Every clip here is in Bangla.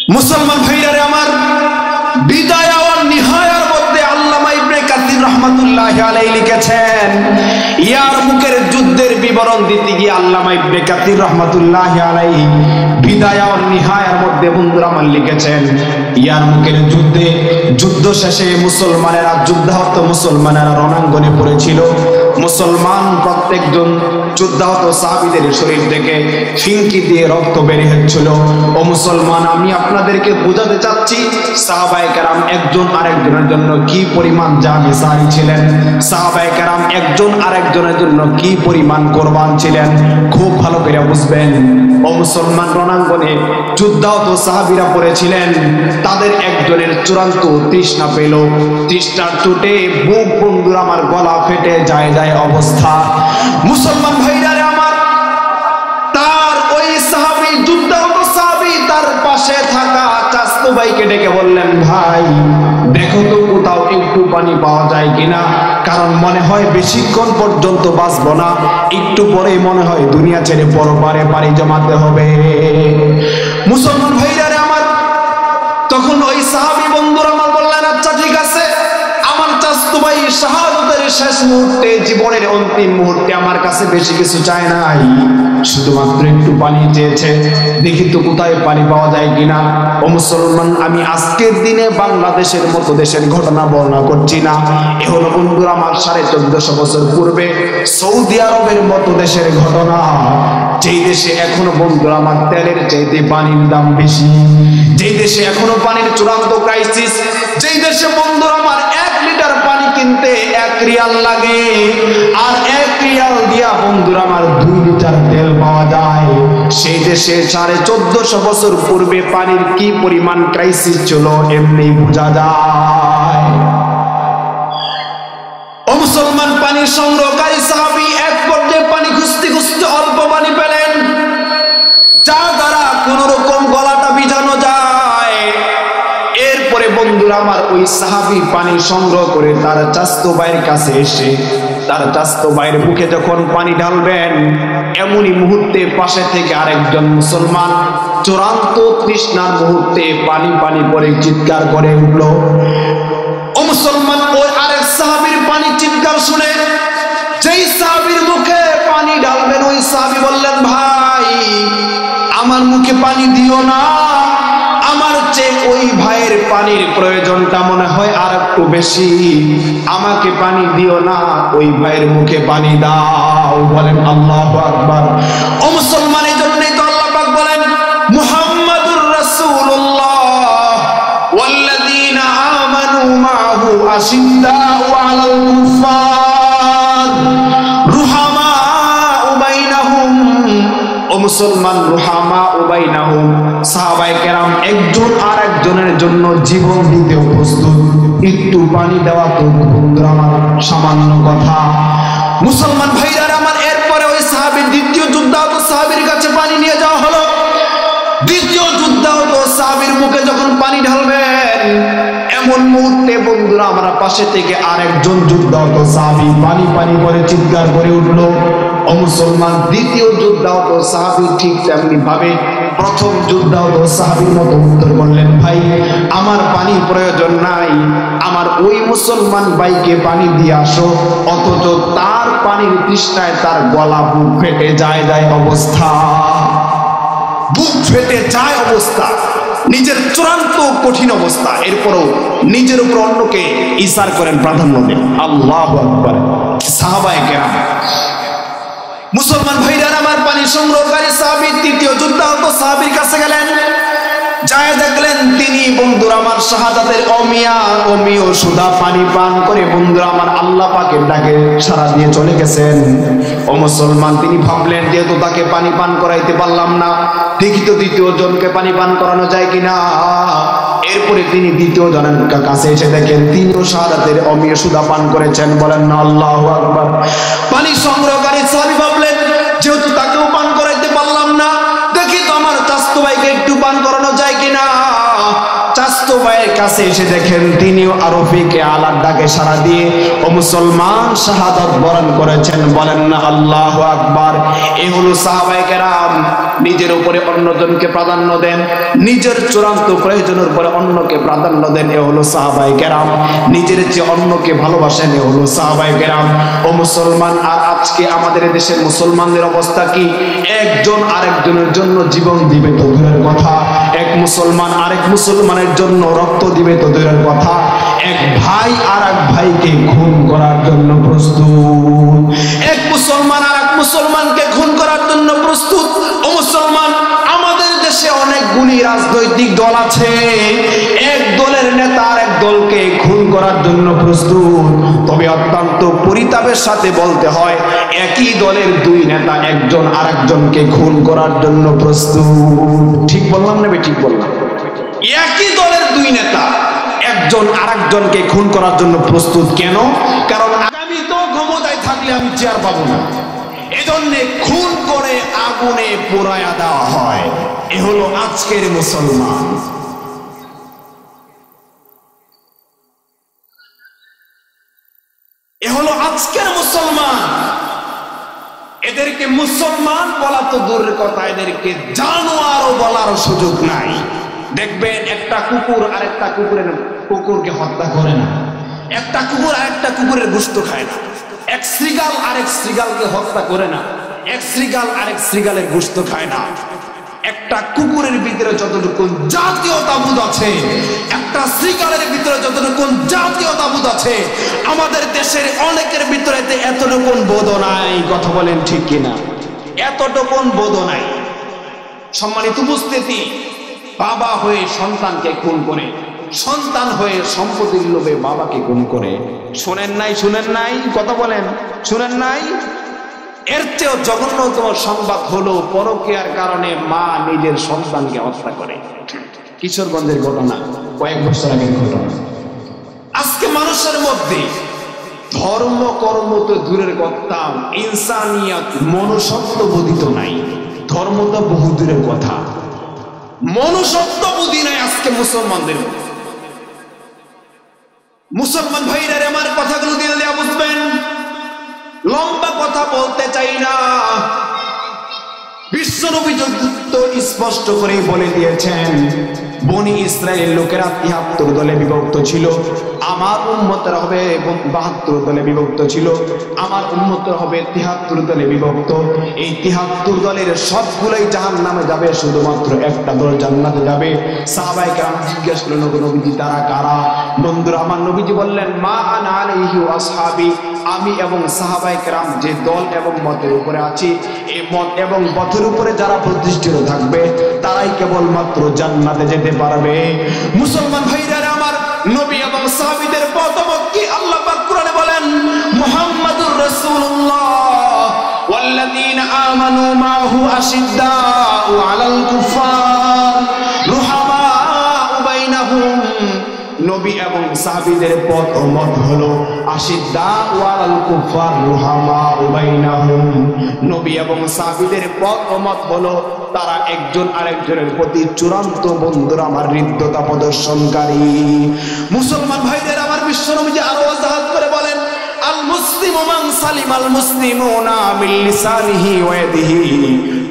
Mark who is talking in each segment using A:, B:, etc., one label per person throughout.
A: মুসলমান ভাইরা আমার, বিদায়া ওয়ান নিহায়ার মধ্যে আল্লামা ইবনে কাসির রাহমাতুল্লাহি আলাইহি লিখেছেন, ইয়ারমুকের যুদ্ধের বিবরণ দিতে গিয়ে আল্লামা ইবনে কাসির রাহমাতুল্লাহি আলাইহি বিদায়া ওয়ান নিহায়ার মধ্যে বন্ধুরা আমার লিখেছেন, ইয়ারমুকের যুদ্ধ শেষে মুসলমানেরা যুদ্ধাহত মুসলমানেরা রণাঙ্গনে পড়েছিল। মুসলমান প্রত্যেকজন যুদ্ধাহত সাহাবীদের শরীর থেকে ফিনকি দিয়ে রক্ত বের হচ্ছিল। ও মুসলমান, আমি আপনাদেরকে বোঝাতে চাচ্ছি সাহাবায়ে কেরাম একজন আরেকজনের জন্য কি পরিমাণ জামিসারি ছিলেন, সাহাবায়ে কেরাম একজন আরেকজনের জন্য কি পরিমাণ কোরবান ছিলেন, খুব ভালো করে বুঝবেন। ও মুসলমান, রণাঙ্গনে যুদ্ধাহত সাহাবীরা পড়েছিলেন, তাদের একজনের চূড়ান্ত তৃষ্ণা পেল, তৃষ্ণার চোটে বুক বন্ধুরা আমার গলা ফেটে যায় অবস্থা। মুসলমান ভাইরা আমার, তার ওই সাহাবী যুদ্ধাহত সাহাবী তার পাশে থাকা চাচতো ভাইকে ডেকে বললেন, ভাই দেখো তো কোথাও একটু পানি পাওয়া যায় কিনা, কারণ মনে হয় বেশিক্ষণ পর্যন্ত বাঁচবো না, একটু পরেই মনে হয় দুনিয়া ছেড়ে পরপারে পাড়ি জমাতে হবে। মুসলমান ভাইরা আমার, তখন ওই সাহাবী বন্ধুরা আমার বললেন, আচ্ছা ঠিক আছে, আমার চাচতো ভাই শাহাদাতের শেষ মুহূর্তে, জীবনের অন্তিম মুহূর্তে আমার কাছে বেশি কিছু চায় নাই, শুধুমাত্র একটু পানি চেয়েছে, দেখি তো কোথায় পানি পাওয়া যায় কিনা। ও মুসলমান, আমি আজকের দিনে বাংলাদেশের মতো দেশের ঘটনা বর্ণনা করছি না, এ হলো বন্ধুরা আমার 1450 বছর পূর্বে সৌদি আরবের মতো দেশের ঘটনা, যেই দেশে এখনো বন্ধুরা আমার তেলের চাইতে পানির দাম বেশি, যেই দেশে এখনো পানির চূড়ান্ত ক্রাইসিস, যেই দেশে বন্ধুরা আমার 1 লিটার পানি কিনতে 1 রিয়াল লাগে, আর 1 রিয়াল দিয়া বন্ধুরা আমার 2 লিটার তেল পাওয়া যায়, সেই দেশে 1450 বছর পূর্বে পানির কি পরিমাণ ক্রাইসিস ছিল এমনি বোঝা যায়। ও মুসলমান, পানির সংগ্রহকারী সাহাবী এক পর্যায়ে পানি খুঁজতে খুঁজতে অল্প পানি পেলেন, যা দ্বারা কোন রকম গলাটা ভিজানো যায়। এরপরে বন্ধুরা আমার, ওই সাহাবী পানি সংগ্রহ করে তার চাচতো ভাইয়ের কাছে এসে তার চাচতো ভাইয়ের মুখে যখন পানি ঢালবেন, এমনই মুহূর্তে পাশে থেকে আরেকজন মুসলমান চূড়ান্ত তৃষ্ণার মুহূর্তে পানি পানি করে চিৎকার করে উঠল। ও মুসলমান, ওই আরেক সাহাবীর পানি চিৎকার শুনে যেই সাহাবীর মুখে পানি ঢালবেন, ওই সাহাবী বললেন, ভাই আমার মুখে পানি দিও না, আমার চেয়ে ওই ভাইয়ের পানির প্রয়োজনটা মনে হয় আর একটু বেশি, আমাকে পানি দিও না, ওই ভাইয়ের মুখে পানি দাও। বলেন আল্লাহু আকবার। ও মুসলমান, এই জন্যই তো আল্লাহ পাক বলেন, মুহাম্মাদুর রাসূলুল্লাহ ওয়াল্লাযীনা আমানু মাআহু আশিদ্দাউ আলাল কুফফার রুহামাউ বাইনাহুম। ও মুসলমান, রুহামাউ বাইনাহুম, সাহাবায়ে কেরাম একজন আরেকজনের জন্য জীবন দিতে প্রস্তুত, একটু পানি দেওয়া তো বন্ধুরা আমার সামান্য কথা। মুসলমান ভাইরা আমার, এরপরে ওই সাহাবীর দ্বিতীয় যুদ্ধাহত সাহাবীর কাছে পানি নিয়ে যাওয়া হলো। দ্বিতীয় যুদ্ধাহত সাহাবীর মুখে যখন পানি ঢালবেন, এমন মুহূর্তে বন্ধুরা আমরা পাশে থেকে আরেকজন যুদ্ধাহত সাহাবী পানি পানি করে চিৎকার করে উঠল। ও মুসলমান, দ্বিতীয় যুদ্ধাহত সাহাবী ঠিক তেমনি ভাবে প্রথম যুদ্ধাহত সাহাবীর মতো উত্তর বললেন, ভাই আমার পানি প্রয়োজন নাই, আমার ওই মুসলমান ভাইকে পানি দিয়ে আসো। অথচ তার পানির তৃষ্ণায় তার গলা বুক ফেটে যায় অবস্থা, বুক ফেটে যায় অবস্থা, নিজের চূড়ান্ত কঠিন অবস্থা, এরপরও নিজের উপর অন্যকে ইসার করেন, প্রাধান্য দেন। আল্লাহু আকবার। সাহাবায়ে কেরাম, মুসলমান ভাইরা আমার, পানি সংগ্রহকারী সাহাবী তৃতীয় যুদ্ধাহত সাহাবীর কাছে গেলেন, যায় দেখলেন তিনি বন্ধুরা আমার শাহাদাতের অমিয় সুধা পানি পান করে বন্ধুরা আমার আল্লাহ পাকের ডাকে সাড়া দিয়ে চলে গেছেন। ও মুসলমান, তিনি ভাবলেন যেহেতু তাকে পানি পান করাইতে পারলাম না, দেখি তো দ্বিতীয় জনকে পানি পান করানো যায় কিনা। এরপরে তিনি দ্বিতীয় জনের কাছে এসে দেখেন তিনিও শাহাদাতের অমিয় সুধা পান করেছেন। বলেন না আল্লাহু আকবার। পানি সংগ্রহকারী সাহাবী ভাবলেন যেহেতু তাকেও পান করাইতে পারলাম না, দেখি তো আমার চাচতো ভাইকে একটু পান করানো যায় কিনা। চাচতো ভাইয়ের কাছে এসে দেখেন তিনিও আরফিকে আলার ডাকে সাড়া দিয়ে ও মুসলমান শাহাদাত বরণ করেছেন। বলেন না আল্লাহু আকবার। এই হলো সাহাবায়ে কেরাম। নিজের উপরে অন্যজনকে প্রাধান্য দেন, নিজের চূড়ান্ত প্রয়োজনের উপরে অন্যকে প্রাধান্য দেন। এ হলো সাহাবায়ে কেরাম। নিজের চেয়ে অন্যকে ভালোবাসেন। এ হলো সাহাবায়ে কেরাম। ও মুসলমান, আর আজকে আমাদের দেশের মুসলমানদের অবস্থা কি? একজন আরেকজনের জন্য জীবন দিবে তো দূরের কথা, এক মুসলমান আরেক মুসলমানের জন্য রক্ত দিবে তো দূরের কথা, এক ভাই আর এক ভাইকে খুন করার জন্য প্রস্তুত, এক মুসলমান আর এক মুসলমানকে খুন করার জন্য প্রস্তুত। ও মুসলমান, আমাদের দেশে অনেকগুলি রাজনৈতিক দল আছে, এক দলের নেতা আর এক দলকে খুন করার জন্য প্রস্তুত। তবে অত্যন্ত পরিতাপের সাথে বলতে হয়, একই দলের দুই নেতা একজন আরেকজনকে খুন করার জন্য প্রস্তুত। ঠিক বললাম না? ঠিক বললাম। একই দলের দুই নেতা একজন আরেকজনকে খুন করার জন্য প্রস্তুত। কেন? কারণ আগামী তো ক্ষমতায় থাকলে আমি চেয়ার পাবো না, এজন্য খুন করে আগুনে পোড়ায়া দেওয়া হয়। এ হলো আজকের মুসলমান। এ হলো আজকের মুসলমান। এদেরকে মুসলমান বলা তো দূরের কথা, এদেরকে জানোয়ারও বলার সুযোগ নাই। দেখবেন একটা কুকুর আরেকটা কুকুরকে হত্যা করে না, একটা কুকুর আরেকটা কুকুরের গোশত খায় না, এক শৃগাল আরেক শৃগালকে হত্যা করে না, এক শৃগাল আরেক শৃগালের গোশত খায় না। একটা কুকুরের ভিতরে যতটুকু জাতীয়তাবোধ আছে, একটা শৃগালের ভিতরে যতটুকু জাতীয়তাবোধ আছে, আমাদের দেশের অনেকের ভিতরে এতটুকু বোধ নাই। কথা বলেন ঠিক কিনা? এতটুকু বোধ নাই। সম্মানিত উপস্থিতি, বাবা হয়ে সন্তানকে খুন করে, সন্তান হয়ে সম্পত্তির লোভে বাবাকে খুন করে। শুনেন নাই? শুনেন নাই? কথা বলেন, শুনেন নাই? এর চেয়েও জঘন্যতম সংবাদ হলো পরকীয়ার কারণে মা নিজের সন্তানকে হত্যা করে। কিশোরগঞ্জের ঘটনা, কয়েক বছর আগের ঘটনা। আজকে মানুষের মধ্যে ধর্ম কর্ম তো দূরের কথা, ইনসানিয়ত মনুষ্যত্ব বোধিত নাই। ধর্ম তো বহু দূরের কথা, মনুষ্যত্ব বুদ্ধি নাই আজকে মুসলমানদের। মুসলমান ভাইরা আমার কথাগুলো দিলে বুঝবেন। লম্বা কথা বলতে চাই না। বিশ্বনবী তো স্পষ্ট করে বলে দিয়েছেন, বনি ইসরায়েল লোকেরা ৭৩ দলে বিভক্ত ছিল, আমার উম্মতেরা হবে ৭২ দলে বিভক্ত ছিল, আমার উম্মতেরা হবে ৭৩ দলে বিভক্ত। এই ৭৩ দলের সবগুলোই জাহান্নামে যাবে, শুধুমাত্র একটা দল জান্নাতে যাবে। সাহাবায়ে কেরাম জিজ্ঞেস করলেন, নবীজি তারা কারা? বন্ধুরা আমার, নবীজি বললেন, মা আনা আলাইহি ওয়া আসহাবি, আমি এবং সাহাবায়ে কেরাম যে দল এবং মতের উপরে আছি, এই মত এবং পথের উপরে যারা প্রতিষ্ঠিত থাকবে তারাই কেবলমাত্র জান্নাতে যেতে পারবে। মুসলমান ভাইরা আমার, নবী এবং সাহাবীদের মতামত কি? আল্লাহ পাক কোরআনে বলেন, মুহাম্মাদুর রাসূলুল্লাহ ওয়াল্লাযীনা আমানু মাহু আশিদ্দাউ আলাল কুফার রুহামাউ বাইনাহুম। নবী এবং সাহাবীদের পথ ও মত হলো আশিদ্দাউ আলাল কুফার রুহামাউ বাইনাহুম। নবী এবং সাহাবীদের পথ ও মত হলো তারা একজন আরেকজনের প্রতি চূড়ান্ত বন্ধুরা আমার হৃদ্যতা প্রদর্শনকারী। মুসলমান ভাইদের আমার, বিশ্বনবী আরো ওয়াজাহাত করে বলেন, আল মুসলিমু মান সালিমাল মুসলিমুনা মিন লিসানিহি ওয়া ইয়াদিহি।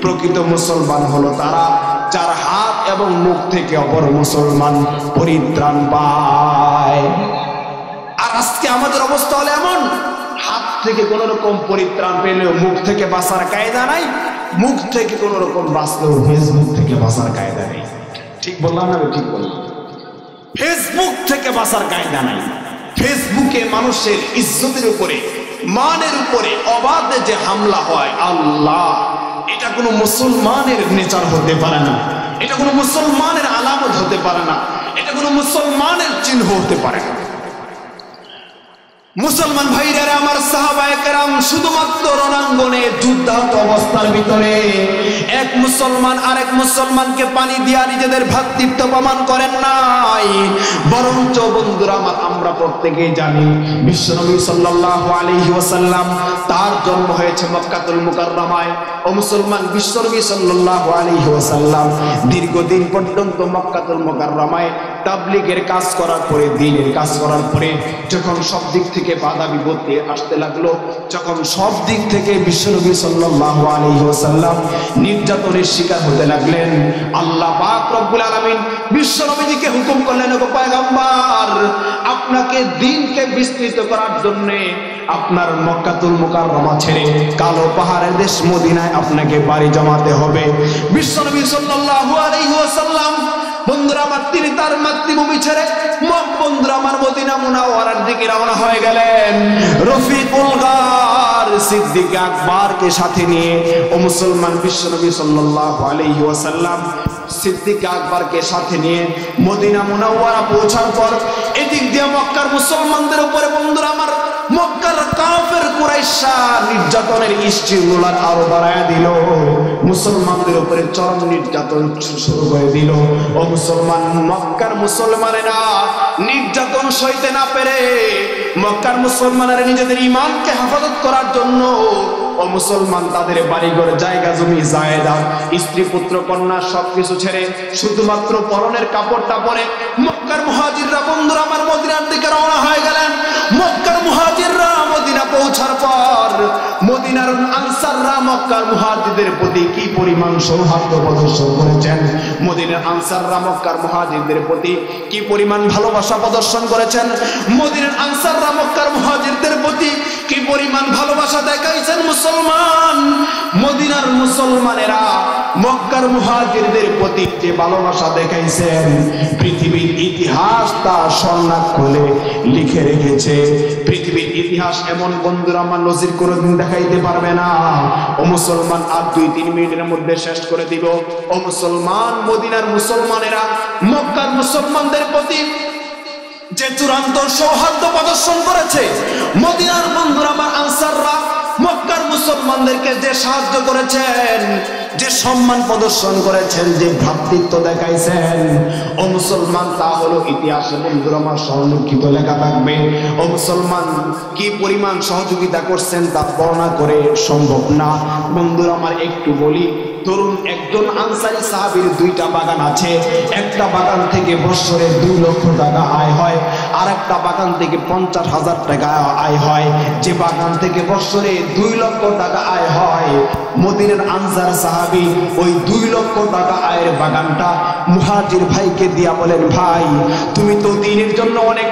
A: প্রকৃত মুসলমান হলো তারা যার হাত এবং মুখ থেকে অপর মুসলমান পরিত্রাণ পায়। আর আজকে আমাদের অবস্থা হলো এমন, হাত থেকে কোন রকম পরিত্রাণ পেলেও মুখ থেকে বাঁচার কায়দা নাই, মুখ থেকে কোন রকম বাঁচলেও ফেসবুক থেকে বাঁচার কায়দা নেই। ঠিক বললাম না? ঠিক বললাম। ফেসবুক থেকে বাঁচার কায়দা নাই। ফেসবুকে মানুষের ইজ্জতের উপরে, মানের উপরে অবাধে যে হামলা হয়, আল্লাহ, এটা কোনো মুসলমানের নেচার হতে পারে না, এটা কোনো মুসলমানের আলামত হতে পারে না, এটা কোনো মুসলমানের চিহ্ন হতে পারে না। মুসলমান ভাইরা আমার, সাহাবায়ে কেরাম শুধুমাত্র রণাঙ্গনে যুদ্ধাহত অবস্থার ভিতরে এক মুসলমান আরেক মুসলমানকে পানি দিয়া নিজেদের ভ্রাতৃত্ব প্রমাণ করেন নাই, বরঞ্চ বন্ধুরা আমার, আমরা প্রত্যেকেই জানি বিশ্বনবী সাল্লাল্লাহু আলাইহি ওয়াসাল্লাম তার জন্ম হয়েছে মক্কাতুল মুকাররমায়। ও মুসলমান, বিশ্বনবী সাল্লাল্লাহু আলাইহি ওয়াসাল্লাম দীর্ঘদিন পর্যন্ত মক্কাতুল মুকাররমায় তাবলীগের কাজ করার পরে, দ্বীনের কাজ করার পরে যখন সব দিক থেকে বাধা বিপত্তি আসতে লাগলো, যখন সব দিক থেকে বিশ্বনবী সাল্লাল্লাহু আলাইহি ওয়াসাল্লাম নির্যাতনের শিকার হতে লাগলেন, আল্লাহ পাক রব্বুল আলামিন বিশ্বনবীজিকে হুকুম করলেন, ওগো পয়গম্বর, আপনাকে দ্বীনকে বিস্তৃত করার জন্য আপনার মক্কাতুল মুকাররমা ছেড়ে কালো পাহাড়ের দেশ মদিনায় আপনাকে বাড়ি জমাতে হবে। বিশ্বনবী সাল্লাল্লাহু আলাইহি ওয়াসাল্লাম বন্ধুরা আমার, তিনি তার মাতৃভূমি ছেড়ে বন্ধুরা আমার মদিনা মুনাওয়ারার দিকে রওনা হয়ে গেলেন। রফিকুল গার সিদ্দিক আকবরকে সাথে নিয়ে ও মুসলমান বিশ্বনবী সাল্লাল্লাহু আলাইহি ওয়াসাল্লাম সিদ্দিক আকবরকে সাথে নিয়ে মদিনা মুনাওয়ারা পৌঁছার পর এদিক দিয়ে মক্কার মুসলমানদের উপরে বন্ধুরা আমার মক্কার কাফের কুরাইশা নির্যাতনের স্টিমুলার আরো বাড়ায় দিল, মুসলমানদের উপরে চরম নির্যাতন শুরু করে দিল। ও মুসলমান, মক্কার মুসলমানেরা নির্যাতন সইতে না পেরে মক্কার মুসলমানেরা নিজেদের ঈমানকে হেফাজত করার জন্য ও মুসলমান তাদের বাড়িঘর, জায়গা জমি, জায়েদাত, স্ত্রী পুত্র কন্যা সবকিছু ছেড়ে শুধুমাত্র পরনের কাপড়টা পরে মক্কার মুহাজিররা বন্ধুরা আমার মদিনার দিকে রওনা হয়ে গেলেন। মক্কার মুহাজিররা মদিনা পৌঁছার পর মদিনার আনসাররা মক্কার মুহাজিরদের প্রতি কি পরিমাণ সৌহার্দ্য প্রদর্শন করেছেন, মদিনার আনসাররা মক্কার মুহাজিরদের প্রতি কি পরিমাণ ভালোবাসা প্রদর্শন করেছেন, মদিনার আনসাররা মক্কার মুহাজিরদের প্রতি কি পরিমাণ ভালোবাসা দেখাইছেন। মুসলমান, মদিনার মুসলমানেরা মক্কার মুহাজিরদের প্রতি যে ভালোবাসা দেখাইছেন, পৃথিবীর ইতিহাস তা স্বর্ণাক্ষরে লিখে রেখেছে। পৃথিবীর ইতিহাস এমন বন্ধুরা আমার নজির কোনোদিন দেখাইতে পারবে না। ও মুসলমান, আর 2-3 মিনিটের মধ্যে শেষ করে দিব। ও মুসলমান, মদিনার মুসলমানেরা মক্কার মুসলমানদের প্রতি যে চূড়ান্ত সৌহার্দ্য প্রদর্শন করেছে, মদিনার বন্ধুরা আমার আনসাররা মক্কার মুসলমানদেরকে যে সাহায্য করেছেন, যে সম্মান প্রদর্শন করেছেন, যে ভ্রাতৃত্ব দেখাইছেন, ও মুসলমান, তা হলো ইতিহাসে বন্ধুরা আমার সংরক্ষিত লেখা থাকবে। ও মুসলমান, কি পরিমাণ সহযোগিতা করছেন তা বর্ণনা করে সম্ভব না। বন্ধুরা আমার একটু বলি, ধরুন একজন আনসারী সাহাবীর 2টা বাগান আছে, একটা বাগান থেকে বছরে 2 লক্ষ টাকা আয় হয়, আর একটা বাগান থেকে 50,000 টাকা আয় হয়। যে বাগান থেকে বছরে 2 লক্ষ টাকা আয় হয়, মদিনার আনসার সাহাবী ওই 2 লক্ষ টাকা আয়ের বাগানটা মুহাজির ভাইকে দিয়া বলেন, ভাই তুমি তো দ্বীনের জন্য অনেক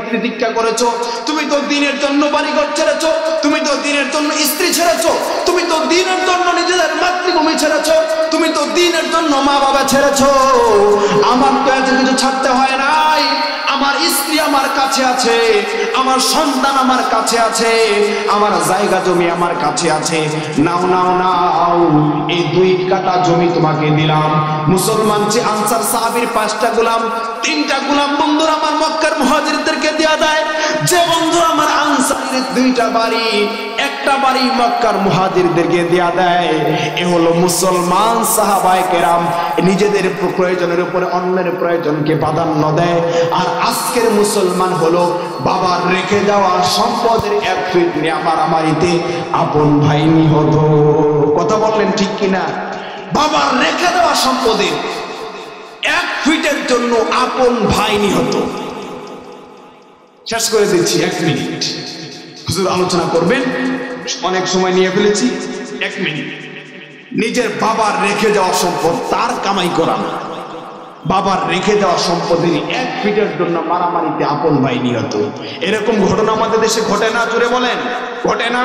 A: প্রতীক্ষা করেছো, তুমি তো দ্বীনের জন্য বাড়িঘর ছেড়েছো, তুমি তো দ্বীনের জন্য স্ত্রী ছেড়েছো, তুমি তো দ্বীনের জন্য নিজেদের মাতৃভূমি ছেড়েছো, তুমি তো দ্বীনের জন্য মা বাবা ছেড়েছো। আমার তো এত কিছু ছাড়তে হয় নাই, আমার স্ত্রী আমার কাছে আছে, আমার সন্তান আমার কাছে আছে, আমার জায়গা জমি আমার কাছে আছে, নাও নাও নাও, এই 2 কাঠা জমি তোমাকে দিলাম। মুসলমান যে আনসার সাহাবীর 5টা গোলাম, 3টা গোলাম বন্ধুরা আমার মক্কার মুহাজিরদেরকে দেয়া দেয়। যে বন্ধুরা আমার আনসারের 2টা বাড়ি, একটা বাড়ি মক্কার মুহাজিরদেরকে দেয়া দেয়। এ হলো মুসলমান সাহাবায়ে কেরাম নিজেদের প্রয়োজনের উপরে অন্যের প্রয়োজনকে প্রাধান্য দেয়। আর আজকের মুসলমান হলো বাবার রেখে যাওয়া সম্পদের 1 ফিট নিয়ে মারামারিতে আপন ভাই নিহত। কথা বললেন ঠিক কিনা? বাবার রেখে দেওয়া সম্পদের 1 ফিটের জন্য আপন ভাই নিহত। শেষ করে দিচ্ছি, 1 মিনিট। হুজুর আলোচনা করবেন, অনেক সময় নিয়ে ফেলেছি, 1 মিনিট। নিজের বাবার রেখে যাওয়া সম্পদ তার কামাই করা না, বাবার রেখে যাওয়া সম্পদের 1 ফিটের জন্য মারামারিতে আপন ভাই নিহত। এরকম ঘটনা আমাদের দেশে ঘটে না? জোরে বলেন, ঘটে না?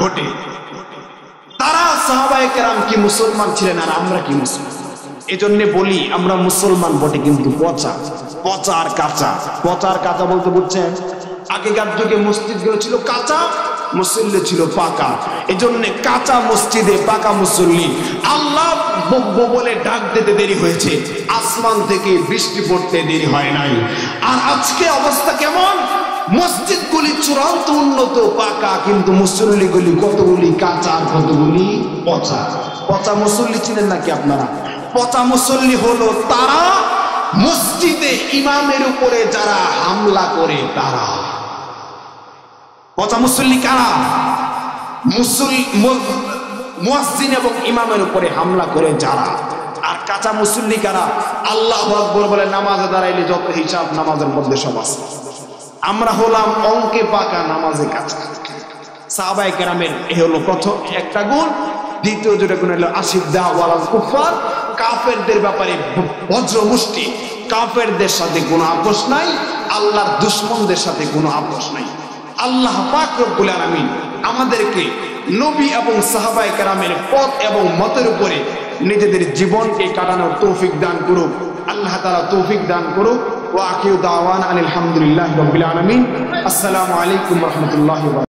A: ঘটে। তারা সাহাবায়ে কেরাম কি মুসলমান ছিলেন, আর আমরা কি মুসলমান? এজন্য বলি আমরা মুসলমান বটে, কিন্তু পচা। পচা আর কাঁচা। পচা আর কাঁচা বলতে বুঝছেন? আগেকার যুগে মসজিদগুলো ছিল কাঁচা, মুসল্লি ছিল পাকা। এজন্য কাঁচা মসজিদে পাকা মুসল্লি। আল্লাহ বলে ডাক দিতে দেরি হয়েছে, আসমান থেকে বৃষ্টি পড়তে দেরি হয় নাই। আর আজকে অবস্থা কেমন? মসজিদগুলি চূড়ান্ত উন্নত পাকা, কিন্তু মুসল্লিগুলি কতগুলি কাঁচা আর কতগুলি পচা। পচা মুসল্লি ছিলেন নাকি আপনারা? পচা মুসল্লি হলো তারা মসজিদে ইমামের উপরে যারা হামলা করে তারা। পচা মুসল্লি কারা? মুয়াজ্জিন এবং ইমামের উপরে হামলা করে যারা। আর কাঁচা মুসল্লি কারা? আল্লাহু আকবার বলে নামাজে দাঁড়াইলে যত হিসাব নামাজের মধ্যে সব আছে। আমরা হলাম অঙ্কে পাকা, নামাজে কাঁচা। সাহাবায়ে কেরামের এ হলো প্রথম একটা গুণ। দ্বিতীয় যেটা গুণ হলো আশিদ্দা ওয়ালাল কুফার, কাফেরদের ব্যাপারে বজ্র মুষ্টি। কাফেরদের সাথে কোনো আপোষ নাই, আল্লাহর দুশমনদের সাথে কোনো আপোষ নাই। আল্লাহ পাক রব্বুল আলামিন আমাদেরকে নবী এবং সাহাবায়ে কেরামের পথ এবং মতের উপরে নিজেদের জীবনকে কাটানোর তৌফিক দান করুক। আল্লাহ তাআলা তৌফিক দান করুক। ওয়া আখিরু দাওয়ানা আলহামদুলিল্লাহি রাব্বিল আলামিন। আসসালামু আলাইকুম ওয়া রাহমাতুল্লাহি ওয়া বারাকাতুহু।